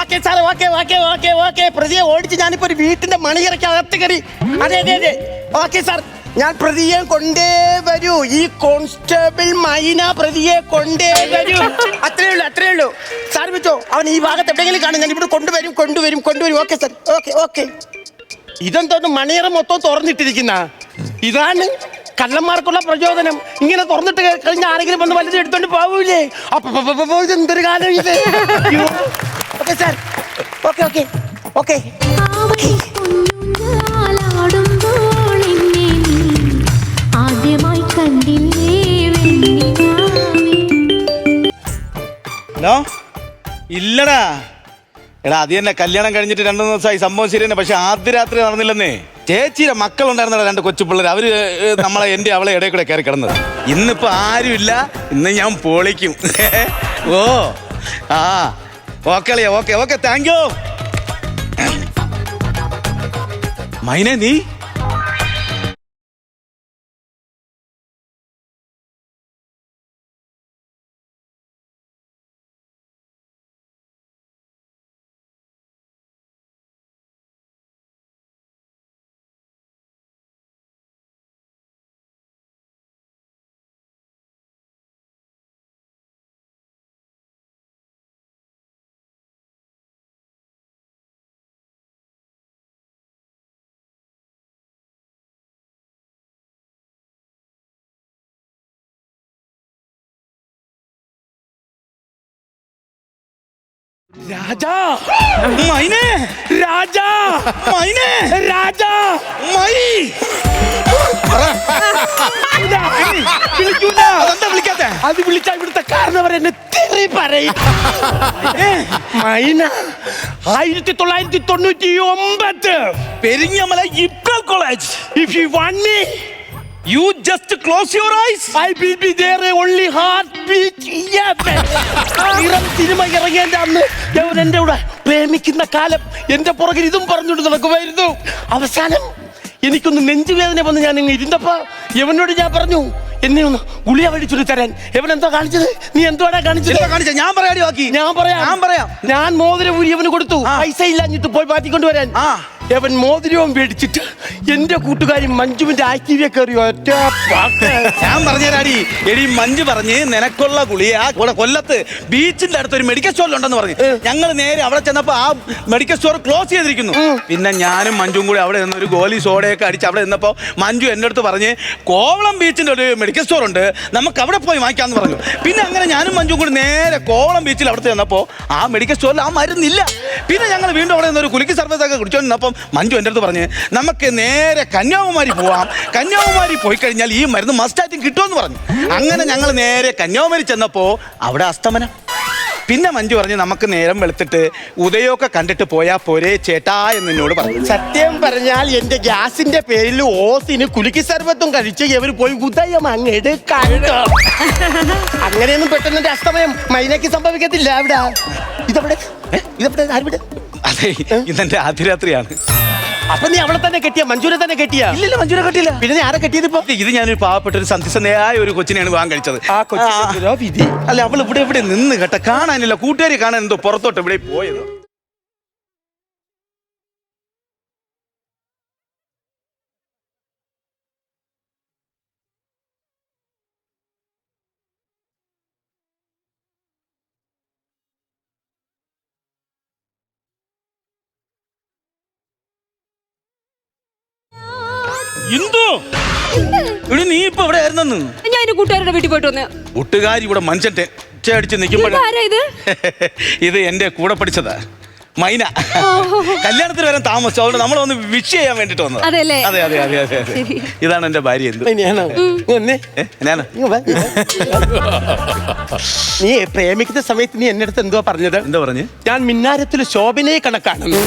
Okay sir, okay. പ്രതിയെ ഓടിച്ച് ഞാനിപ്പോ ഒരു വീട്ടിന്റെ മണിയറയ്ക്ക് അകത്ത് കയറി. അതെ. ഓക്കെ സാർ, ഞാൻ പ്രതിയെ കൊണ്ടേ വരൂ. ഈ കോൺസ്റ്റബിൾ മൈന പ്രതിയെ കൊണ്ടേ വരൂ. അത്രേ ഉള്ളൂ. സാർ വെച്ചോ, അവൻ ഈ ഭാഗത്ത് എവിടെയെങ്കിലും കാണും. ഞാൻ ഇവിടെ കൊണ്ടുവരും. Okay sir, okay. ഇതെന്തോന്ന് മണിയറ മൊത്തം തുറന്നിട്ടിരിക്കുന്ന? ഇതാണ് കള്ളന്മാർക്കുള്ള പ്രചോദനം. ഇങ്ങനെ തുറന്നിട്ട് കഴിഞ്ഞാൽ ആരെങ്കിലും വന്ന് വലുത് എടുത്തോണ്ട് പോവൂലേ? അപ്പൊ ഇതെന്തൊരു കാലം ഇത്. Okay sir, okay. ഹലോ, ഇല്ലടാ. എടാ, അത് തന്നെ, കല്യാണം കഴിഞ്ഞിട്ട് 2 ദിവസമായി. സംഭവം ശരി തന്നെ, പക്ഷെ ആദ്യ രാത്രി നടന്നില്ലെന്നേ. ചേച്ചിയുടെ മക്കളുണ്ടായിരുന്നടാ, 2 കൊച്ചു പിള്ളേർ. അവര് നമ്മളെ അവളെ ഇടയിൽ കൂടെ കയറി കിടന്നത്. ഇന്നിപ്പോ ആരുമില്ല. ഇന്ന് ഞാൻ പൊളിക്കും. ഓ ആ ഓക്കെ, താങ്ക് യു. മൈനെ, നീ രാജാ, മൈനെ, രാജാ, മൈനെ, രാജാ, മൈ. വിളിക്കൂല. അതെന്താ വിളിക്കാത്തെ? അത് വിളിച്ചാ ഇവിടുത്തെ കാരണവർ എന്നെ തെറി പറയും. മൈന 1999 Peringamala Ibrahim college. If you want me, you just close your eyes. I will be there. Only heartbeat. Cinema ഇറങ്ങിയതിന്റെ അന്ന് എന്റെ കൂടെ പ്രേമിക്കുന്ന കാലം എന്റെ പുറകിൽ ഇതും പറഞ്ഞുകൊണ്ട് നടക്കുമായിരുന്നു. അവസാനം എനിക്കൊന്ന് നെഞ്ചുവേദന വന്ന് ഞാൻ ഇരുന്നപ്പോ ഇവനോട് ഞാൻ പറഞ്ഞു, എന്നെ ഒന്ന് ഗുളിക വഴിച്ചു തരാൻ. എവൻ എന്തോ കാണിച്ചത്? നീ എന്തോടാ കാണിച്ചത്? ഞാൻ പറയാടി ബാക്കി. ഞാൻ പറയാം. ഞാൻ മോതിരം ഊരി അവന് കൊടുത്തു. പൈസ ഇല്ലാഞ്ഞിട്ട് പോയി മാറ്റിക്കൊണ്ട് വരാൻ. അവൻ മോതിരവും മേടിച്ചിട്ട് എന്റെ കൂട്ടുകാരി മഞ്ജുവിന്റെ ആക്റ്റീവിയെ കയറി ഒറ്റ പാക്ക്. ഞാൻ പറഞ്ഞുതരാടി. എടി, മഞ്ജു പറഞ്ഞ് നിനക്കുള്ള ഗുളിയ ഇവിടെ കൊല്ലത്ത് ബീച്ചിന്റെ അടുത്ത് ഒരു മെഡിക്കൽ സ്റ്റോറിലുണ്ടെന്ന് പറഞ്ഞു. ഞങ്ങൾ നേരെ അവിടെ ചെന്നപ്പോ ആ മെഡിക്കൽ സ്റ്റോർ ക്ലോസ് ചെയ്തിരിക്കുന്നു. പിന്നെ ഞാനും മഞ്ജുവും കൂടി അവിടെ നിന്ന് ഒരു ഗോലി സോഡയൊക്കെ അടിച്ച് അവിടെ നിന്നപ്പോ മഞ്ജു എന്റെ അടുത്ത് പറഞ്ഞ് കോവളം ബീച്ചിന്റെ ഒരു മെഡിക്കൽ സ്റ്റോർ ഉണ്ട്, നമുക്ക് അവിടെ പോയി വാങ്ങിക്കാന്ന് പറഞ്ഞു. പിന്നെ അങ്ങനെ ഞാനും മഞ്ജുവും കൂടി നേരെ കോവളം ബീച്ചിൽ അവിടെ ചെന്നപ്പോ ആ മെഡിക്കൽ സ്റ്റോറിൽ ആ മരുന്നില്ല. പിന്നെ ഞങ്ങൾ വീണ്ടും അവിടെ നിന്ന് ഒരു കുലുക്കി സർബത്ത് ഒക്കെ കുടിച്ചോണ്ടിരുന്നപ്പം മഞ്ജു എൻ്റെ അടുത്ത് പറഞ്ഞ് നമുക്ക് നേരെ കന്യാകുമാരി പോവാം, കന്യാകുമാരി പോയി കഴിഞ്ഞാൽ ഈ മരുന്ന് മസ്റ്റായിട്ടും കിട്ടുമെന്ന് പറഞ്ഞു. അങ്ങനെ ഞങ്ങൾ നേരെ കന്യാകുമാരി ചെന്നപ്പോ അവിടെ അസ്തമനം. പിന്നെ മഞ്ജു പറഞ്ഞ് നമുക്ക് നേരം വെളുത്തിട്ട് ഉദയമൊക്കെ കണ്ടിട്ട് പോയാ പോരേ ചേട്ടാ എന്ന് എന്നോട് പറഞ്ഞു. സത്യം പറഞ്ഞാൽ എന്റെ ഗ്യാസിന്റെ പേരിൽ ഓസിന് കുലുക്കി സർബത്തും കഴിച്ച് ഇവർ പോയി ഉദയം അങ്ങോട്ട് കണ്ടു. അങ്ങനെയൊന്നും പെട്ടെന്ന് എന്റെ അസ്തമയം മൈനയ്ക്ക് സംഭവിക്കത്തില്ല. അവിടെ ഇതെവിടെ? അതെ, ഇതെന്റെ ആദ്യരാത്രിയാണ്. അപ്പൊ നീ അവളെ തന്നെ കെട്ടിയ? മഞ്ജുനെ തന്നെ കെട്ടിയ? ഇല്ല, മഞ്ജുനെ കെട്ടിയില്ല. പിന്നെ നീ ആരെ കെട്ടിയത്? ഇപ്പൊ ഇത് ഞാനൊരു പാവപ്പെട്ട ഒരു സത്യസന്ധയായ ഒരു കൊച്ചിനെയാണ് വിവാഹം കഴിച്ചത്. ആ കൊച്ചിന്റെ വിധി. അല്ല, അവൾ ഇവിടെ നിന്ന് കേട്ട കാണാനില്ല. കൂട്ടുകാരി കാണാൻ എന്തോ പുറത്തോട്ട് ഇവിടെ പോയത്. നീ ഇപ്പൊ ഇവിടെ ആയിരുന്നെന്ന്? ഞാൻ കൂട്ടുകാരുടെ വീട്ടിൽ പോയിട്ട് വന്നേ. കൂട്ടുകാരി ഇവിടെ മനുഷ്യന്റെ അടിച്ച് നിൽക്കുമ്പോൾ ഇത് എന്റെ കൂടെ പഠിച്ചതാ മൈന. കല്യാണത്തിന് വരാൻ താമസിച്ചു, അതുകൊണ്ട് നമ്മൾ ഒന്ന് വിഷ് ചെയ്യാൻ വേണ്ടിട്ട് വന്നത്. അതെ. ഇതാണ് എന്റെ ഭാര്യ. നീ പ്രേമിക്കുന്ന സമയത്ത് നീ എന്റെ അടുത്ത് എന്തുവാ പറഞ്ഞത്? എന്താ പറഞ്ഞു? ഞാൻ മിന്നാരത്തിൽ ശോഭനയെ കണക്കാണെന്ന്.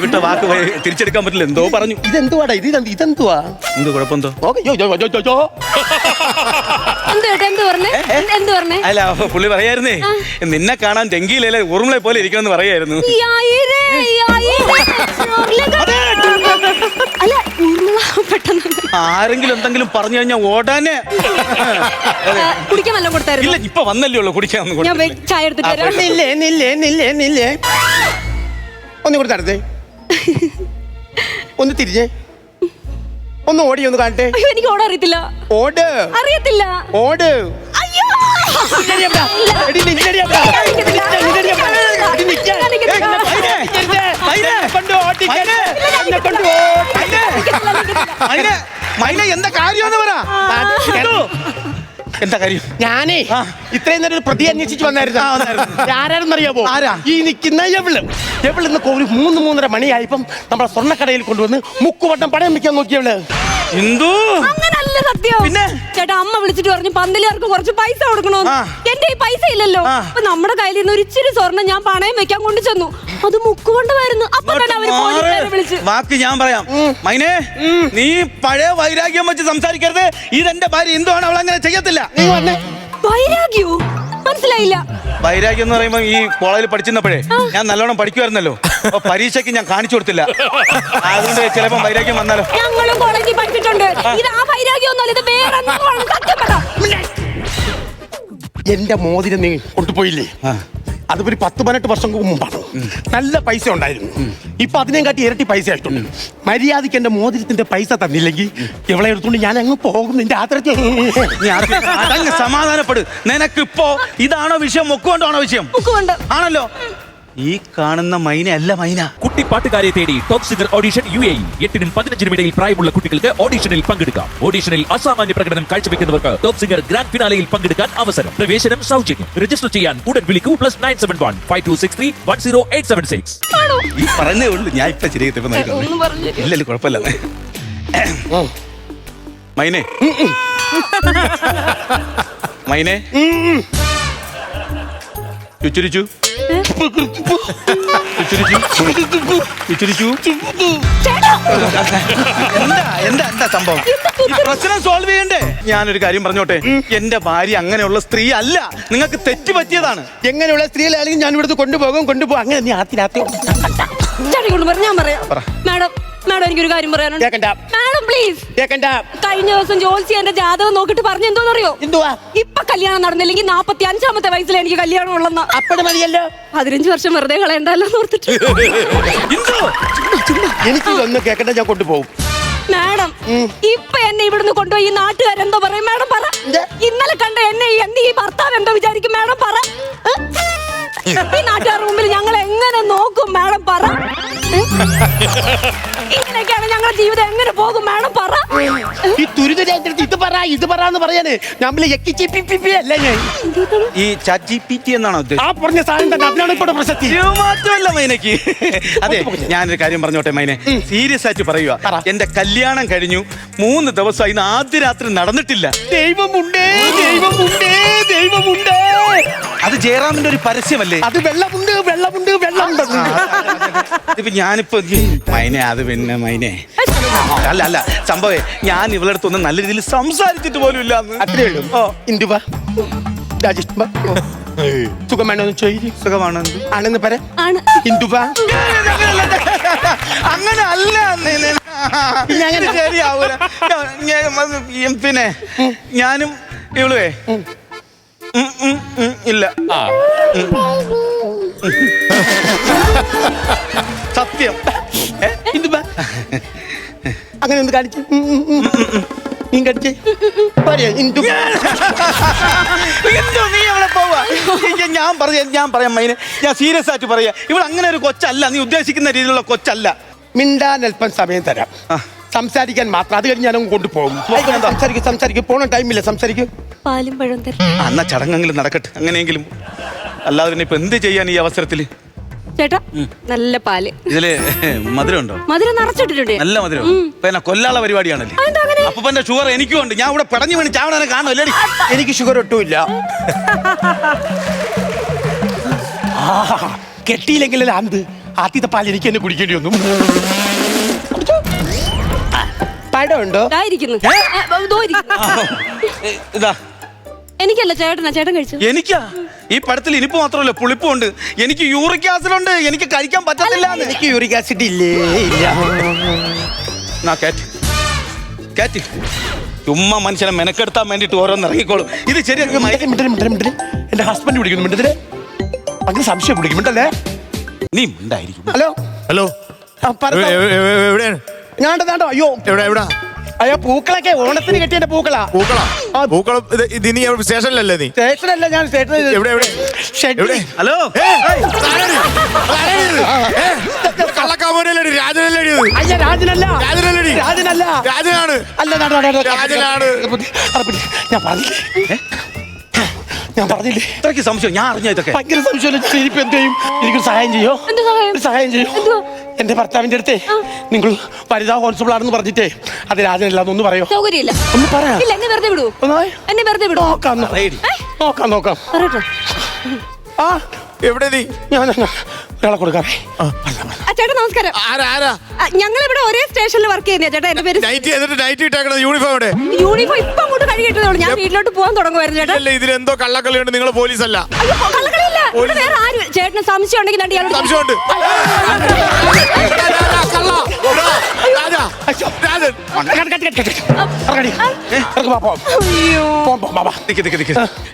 വിട്ട വാക്ക് തിരിച്ചെടുക്കാൻ പറ്റില്ല. എന്തോ പറഞ്ഞു. ഇതെന്തുവാടാ? ഇതെന്തുവാ? എന്ത് കുഴപ്പമെന്തോ? അല്ല, പുള്ളി പറയായിരുന്നേ നിന്നെ കാണാൻ ഡെങ്കിയിലെ ഉറുമളെ പോലെ ഇരിക്കണമെന്ന് പറയായിരുന്നു. ആരെങ്കിലും എന്തെങ്കിലും പറഞ്ഞു കഴിഞ്ഞാൽ ഓടാനെ. ഇല്ല, ഇപ്പൊ വന്നല്ലേ ഉള്ളു കുടിക്കാൻ. ഒന്ന് കൂടെ നടന്നേ. ഒന്ന് തിരിഞ്ഞേ. ഒന്ന് ഓടി ഒന്ന് കാണട്ടെ. അയ്യോ എനിക്ക് ഓടാൻ അറിയത്തില്ല. ഓട്. അറിയത്തില്ല. ഓട്. അയ്യോ എടി നിന്നടി അവിടെ. എടി നിക്കാൻ. കൊണ്ട് ഓടിക്കാൻ. എന്നെ കൊണ്ട് മൈനെ, മൈനെ എന്താ കാര്യമെന്ന് പറ. എന്താ കാര്യം? ഞാനേ ഇത്രയും നേരം ഒരു പ്രതി അന്വേഷിച്ച് വന്നായിരുന്നു. ആരാണെന്നറിയാമോ? ആരാ? ഈ നിൽക്കുന്ന എവിളിന്ന് ഒരു 3-3:30 മണിയായപ്പം നമ്മളെ സ്വർണ്ണക്കടയിൽ കൊണ്ടുവന്ന് മുക്കുവട്ടം പടയം വെക്കാൻ നോക്കിയവള്. എന്തോ അങ്ങനല്ല സത്യം. പിന്നെ ചേട്ടാ അമ്മ വിളിച്ചിട്ട് പറഞ്ഞു പന്തലുകാർക്ക് കുറച്ച് പൈസ കൊടുക്കണോന്ന്. എന്റെ ഈ പൈസ ഇല്ലല്ലോ. അപ്പൊ നമ്മുടെ കയ്യിൽ നിന്ന് ഒരു ഇച്ചിരി സ്വർണ്ണം ഞാൻ പണയം വെക്കാൻ കൊണ്ടു ചെന്നു. അത് മുക്കുകൊണ്ടുവരുന്നു. അപ്പൊ തന്നെ അവര് പോലീസുകാരെ വിളിച്ച്. വാക്ക് ഞാൻ പറയാം. മൈനെ, നീ പഴയ വൈരാഗ്യം വെച്ച് സംസാരിക്കരുത്. ഇതെന്റെ ഭാര്യ എന്തുവാണ്, അവൾ അങ്ങനെ ചെയ്യത്തില്ല. വൈരാഗ്യോ? മനസ്സിലായില്ല. വൈരാഗ്യം എന്ന് പറയുമ്പോ ഈ കോളേജിൽ പഠിച്ചിരുന്നപ്പോഴേ ഞാൻ നല്ലോണം പഠിക്കുമായിരുന്നല്ലോ. അപ്പൊ പരീക്ഷയ്ക്ക് ഞാൻ കാണിച്ചു കൊടുത്തില്ല. അതുകൊണ്ട് ചിലപ്പോ വൈരാഗ്യം വന്നാലോ. ഞങ്ങളും കോളേജിൽ പഠിച്ചിട്ടുണ്ട്. ഇത് ആ വൈരാഗ്യം ഒന്നുമല്ല, ഇത് വേറെ സത്യം പറ. എന്റെ മോതിരം നീ കൊണ്ടുപോയില്ലേ? അത് ഒരു 10-18 വർഷം മുമ്പാണ്. നല്ല പൈസ ഉണ്ടായിരുന്നു. ഇപ്പൊ അതിനെ കാട്ടി ഇരട്ടി പൈസ ആയിട്ടുണ്ട്. മര്യാദയ്ക്ക് എന്റെ മോതിരത്തിന്റെ പൈസ തന്നില്ലെങ്കിൽ ഇവളെ എടുത്തുകൊണ്ട് ഞാൻ അങ്ങ് പോകും. നിന്റെ ആദരത്തിൽ അതങ്ങ് സമാധാനപ്പെട്. നിനക്കിപ്പോ ഇതാണോ വിഷയം, മുക്കുകൊണ്ടാണോ വിഷയം? മുക്കുകൊണ്ട് ആണല്ലോ. ഈ കാണുന്ന മൈന അല്ല മൈന. കുട്ടി പാട്ടുകാരെ തേടി ടോപ്പ് സിംഗർ ഓഡിഷൻ UAE. 8-നും 15-നും ഇടയിൽ പ്രായമുള്ള കുട്ടികൾക്ക് ഓഡിഷനിൽ പങ്കെടുക്കാം. ഓഡിഷനിൽ അസാമാന്യ പ്രകടനം കാഴ്ചവെക്കുന്നവർക്ക് ടോപ്പ് സിംഗർ ഗ്രാൻഡ് ഫിനാലയിൽ പങ്കെടുക്കാൻ അവസരം. പ്രവേശനം സൗജന്യം. രജിസ്റ്റർ ചെയ്യാൻ ഉടൻ വിളിക്കൂ. +971 5263 10876. ഈ പറഞ്ഞേ ഉള്ളൂ. ഞാൻ ഇപ്പൊ ശരിയായി ഒന്നും പറഞ്ഞില്ല. ഇല്ലല്ലോ, കുഴപ്പമില്ല. മൈനെ, മൈനെ, ചുച്ചുരിച്ചു എന്താ സംഭവം? പ്രശ്നം സോൾവ് ചെയ്യണ്ടേ? ഞാനൊരു കാര്യം പറഞ്ഞോട്ടെ. എന്റെ ഭാര്യ അങ്ങനെയുള്ള സ്ത്രീ അല്ല. നിങ്ങൾക്ക് തെറ്റ് പറ്റിയതാണ്. എങ്ങനെയുള്ള സ്ത്രീകളാണെങ്കിൽ ഞാൻ ഇവിടുന്ന് കൊണ്ടുപോകും. അങ്ങനെ നീ ആത്തിരാത്തി ഞാൻ പറയാം. മാഡം മാഡം എനിക്കൊരു കാര്യം പറയാനുണ്ട്. കേക്കണ്ട. മാഡം പ്ലീസ് കേക്കണ്ട. കഴിഞ്ഞ ദിവസം ജോൽസി എന്റെ ജാതകം നോക്കിട്ട് പറഞ്ഞു എന്തോന്നറിയോ? എന്തുവാ? ഇപ്പൊ കല്യാണം നടന്നില്ലെങ്കിൽ 45-ാമത്തെ വയസ്സിൽ എനിക്ക് കല്യാണം ഉള്ളെന്ന. അപ്പഴ മതിയല്ലോ. 15 വർഷം വെറുതെ കളയണ്ടല്ലോ ഓർത്തിട്ട്. എനിക്ക് ഒന്നും കേക്കണ്ട, ഞാൻ കൊണ്ടുപോകും. മാഡം ഇപ്പൊ എന്നെ ഇവിടുന്ന് കൊണ്ടുപോയി ഈ നാട്ടുകാരെന്തോ പറയും? മാഡം പറ. ഇന്നലെ കണ്ട എന്നെ എന്റെ ഈ ഭർത്താവ് എന്തോ വിചാരിക്കും? മാഡം പറ. ഈ നാട്ടുകാരുടെ മുമ്പിൽ ഞങ്ങൾ എങ്ങനെ നോക്കും? മാഡം പറ. ഇങ്ങനെയൊക്കെയാണ് ഞങ്ങളുടെ ജീവിതം എങ്ങനെ പോകും? മാഡം പറ. ഈ തുരിതരായിട്ട് ഇത് പറയാന്ന് പറയാന് നമ്മള് അല്ലേ ഞാൻ ഈ ChatGPT എന്നാണോ ആ പറഞ്ഞ സാധനം തന്നെ. അതിനാണ് ഇപ്പോൾ പ്രസക്തി. മാത്രമല്ല മൈനക്ക്. അതെ, ഞാനൊരു കാര്യം പറഞ്ഞോട്ടെ മൈനെ. സീരിയസ് ആയിട്ട് പറയുക. എന്റെ കല്യാണം കഴിഞ്ഞു 3 ദിവസമായി ആദ്യ രാത്രി നടന്നിട്ടില്ല. ദൈവമുണ്ടേ. അത് ജയറാമിന്റെ ഒരു പരസ്യമല്ലേ? അത് വെള്ളമുണ്ട്. ഇപ്പൊ ഞാനിപ്പോ മൈനെ, അത് പിന്നെ മൈനെ അല്ല സംഭവേ, ഞാൻ ഇവളുടെ അടുത്തൊന്നും നല്ല രീതിയിൽ സംസാരിച്ചിട്ട് പോലും ഇല്ല. അത്രേ ഉള്ളൂ. ഇന്ദുവാ, രാജേഷ് സുഖമാണോ? സുഖമാണോ ആണെന്ന് പറ. ഇന്ദുവാ അങ്ങനെ അല്ല. ശരിയാവൂല. പിന്നെ ഞാനും ഇവളുവേ ഇല്ല. സത്യം. ഇന്ദുവാ അങ്ങനെ ഒന്ന് കാണിച്ചു. നീ കടിച്ചേ. എന്തോ നീ അവിടെ പോവാ? ഞാൻ പറയാം മൈനെ, ഞാൻ സീരിയസ് ആയിട്ട് പറയാ. ഇവിടെ അങ്ങനെ ഒരു കൊച്ചല്ല, നീ ഉദ്ദേശിക്കുന്ന രീതിയിലുള്ള കൊച്ചല്ല. മിണ്ടാൻ അല്പം സമയം തരാം. സംസാരിക്കാൻ മാത്രം. അത് കഴിഞ്ഞ് ഞാനും കൊണ്ടുപോകും. സംസാരിക്കും. പോണ ടൈമില്ല. സംസാരിക്കും. പാലും പഴം തരും. അന്ന ചടങ്ങെങ്കിലും നടക്കട്ടെ, അങ്ങനെയെങ്കിലും. അല്ലാതെ പിന്നെ ഇപ്പൊ എന്ത് ചെയ്യാൻ ഈ അവസരത്തില്? ചേട്ടാ നല്ല പാല്. ഇതില് മധുരം ഉണ്ടോ? മധുരം നിറച്ചിട്ടിട്ടുണ്ട്. നല്ല മധുരം. പിന്നെ കൊല്ലാനുള്ള പരിപാടിയാണല്ലേ? അപ്പൊ പിന്നെ ഷുഗർ എനിക്കും ഉണ്ട്. ഞാൻ ഇവിടെ പടഞ്ഞു വീണ് ചാവണനെ കാണുമല്ലേ? എനിക്ക് ഷുഗർ ഒട്ടുമില്ല. കെട്ടിയില്ലെങ്കിലല്ല അന്ത് ആദ്യത്തെ പാൽ എനിക്ക് തന്നെ കുടിക്കേണ്ടി വന്നു. പഴമുണ്ടോ? ഇതാ എനിക്കല്ല ചേട്ടനാ. ചേട്ടൻ കഴിച്ചു. എനിക്കാ? ഈ പടത്തിൽ ഇനിപ്പ് മാത്രമല്ല, പുളിപ്പുണ്ട്. എനിക്ക് യൂറിക് ആസിഡ് ഉണ്ട്. എനിക്ക് കഴിക്കാൻ പറ്റത്തില്ല. എനിക്ക് യൂറിക് ആസിഡ് ഇല്ലേ? ഇല്ല. ചുമ്മാ മനുഷ്യനെ മെനക്കെടുത്താൻ വേണ്ടിട്ട് ഓരോന്ന് ഇറങ്ങിക്കോളും. ഇത് ശരിയാ. എന്റെ ഹസ്ബൻഡ് വിളിക്കുന്നു. മിണ്ടതില് അങ്ങനെ സംശയം പിടിക്കും. മിണ്ടല്ലേ? നീ മിണ്ടായിരിക്കും. ഹലോ ഹലോ, എവിടെയാണ്? ഞാണ്ടോ അയ്യോ എവിടാ? അയ്യോ പൂക്കളൊക്കെ ഓണത്തിന് കെട്ടിയ പൂക്കളാ. പൂക്കളം? പൂക്കളം ഇത് നീ സ്റ്റേഷനിലല്ലേ നീ? സ്റ്റേഷനല്ല, ഞാൻ സ്റ്റേഷനിൽ. എവിടെ? ഹലോ, കള്ളക്കാമോനല്ലേ? രാജനല്ലേ? അയ്യ രാജനല്ല, രാജനല്ലേ? രാജനല്ല, രാജനാണ്. അല്ല രാജനാണ്. ഞാൻ പറഞ്ഞില്ലേ ഇത്രയ്ക്ക് സംശയം? ഞാൻ അറിഞ്ഞ ഇതൊക്കെ ഭയങ്കര സംശയം. ഇനിയിപ്പോ എന്ത് ചെയ്യും? എനിക്കൊരു സഹായം ചെയ്യോ? എന്ത് സഹായം? ഒരു സഹായം ചെയ്യോ? എന്റെ ഭർത്താവിന്റെ അടുത്തേ നിങ്ങൾ വനിതാ കോൺസ്റ്റബിൾ ആണെന്ന് പറഞ്ഞിട്ടേ അത് രാജനല്ല എന്നൊന്ന് പറയോ? സൗകര്യമില്ല. ഒന്ന് പറയാ. ഇല്ല, എന്നെ വെറുതെ വിടൂ. ഒന്നായി എന്നെ വെറുതെ വിടൂ. നോക്കാം. പറയട്ടെ. ആ എവിടെ നീ? ഞാൻ ഒരാളെ കൊടുക്കാറേ. ചേട്ടാ നമസ്കാരം. ആരാ? ഞങ്ങൾ ഇവിടെ ഒരേ സ്റ്റേഷനിൽ വർക്ക് ചെയ്യുന്ന ചേട്ടാ. എന്റെ പേര് നൈറ്റ് ചെയ്തിട്ട് നൈറ്റ് ഇട്ടേക്കണത് യൂണിഫോം എവിടെ? യൂണിഫോം ഇപ്പൊ അങ്ങോട്ട് കഴുകിയിട്ടുള്ളൂ. ഞാൻ വീട്ടിലോട്ട് പോകാൻ തുടങ്ങുമായിരുന്നു ചേട്ടാ. അല്ലേ ഇതിലെന്തോ കള്ളക്കളിയുണ്ട്. നിങ്ങൾ പോലീസല്ല. അയ്യോ, കള്ളക്കളിയില്ല. ഇവിടെ വേറെ ആരും. ചേട്ടന് സംശയം ഉണ്ടെങ്കിൽ ഞാൻ ഇയാളോട് സംശയമുണ്ട്. അയ്യോ.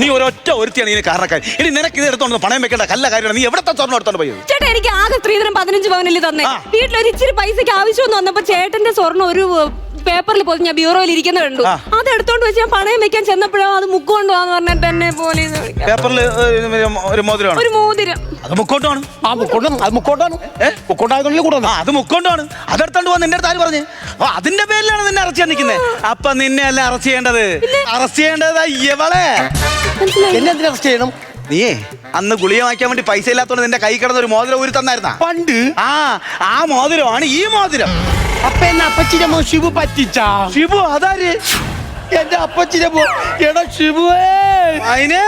നീ ഒരൊറ്റ ഒരുത്തിയാണ് ഇതിന് കാരണക്കാരി. ഇനി നിനക്ക് ഇത് എടുത്തോണ്ട് പണയം വെക്കേണ്ട കല്ല കാര്യമാണ്. നീ എവിടത്തെ സ്വർണ്ണം എടുത്തോണ്ട് പോയത്? ചേട്ടാ എനിക്ക് ആകെ സ്ത്രീധനം 15 പവനല്ലേ തന്നെ. ആ. വീട്ടിലൊരു ഇച്ചിരി പൈസക്ക് ആവശ്യം വന്നപ്പോ ചേട്ടന്റെ സ്വർണ്ണം ഒരു പേപ്പറിൽ പോയി ഞാൻ ബ്യൂറോയിൽ ഇരിക്കുന്ന കണ്ടു. അത് എടുത്തോണ്ട് വെച്ച് ഞാൻ പണയം വെക്കാൻ ചെന്നപ്പോഴോ അത് മുക്കുകൊണ്ടു പോവാന്ന് പറഞ്ഞിട്ട് എന്നെ പോലീസ് വിളിക്കാം. പേപ്പറിൽ ഒരു മോതിരമാണ്. ഒരു മോതിരം. അത് മുക്കോട്ടാണ്. മുക്കോണ്ടായതുള്ളിൽ കൂടെ അത് മുക്കോണ്ടാണ്. അതെടുത്തോണ്ട് പോകാൻ നിന്റെ അടുത്ത് ആര് പറഞ്ഞു? അതിന്റെ പേരിലാണ് നിന്നെ അറസ്റ്റ് ചെയ്യാൻ നിൽക്കുന്നത്. അപ്പൊ നിന്നെ അല്ല അറസ്റ്റ് ചെയ്യേണ്ടത്. അറസ്റ്റ് ചെയ്യേണ്ടത് ഇവളെ. എന്നെ എന്തിനാ അറസ്റ്റ് ചെയ്യണം? നീയേ അന്ന് ഗുളിക വാങ്ങിക്കാൻ വേണ്ടി പൈസ ഇല്ലാത്തോണ്ട് നിന്റെ കൈ കിടന്ന ഒരു മോതിരം ഊരി തന്നായിരുന്ന പണ്ട്. ആ മോതിരമാണ് ഈ മോതിരം. അപ്പൊ എന്നെ അപ്പച്ചിന്റെ മോ ശിവു പറ്റിച്ചാ? ഷിബു അതാര്? എന്റെ അപ്പച്ചിന്റെ മോ എടാ ശിവുവേ. അതിനെ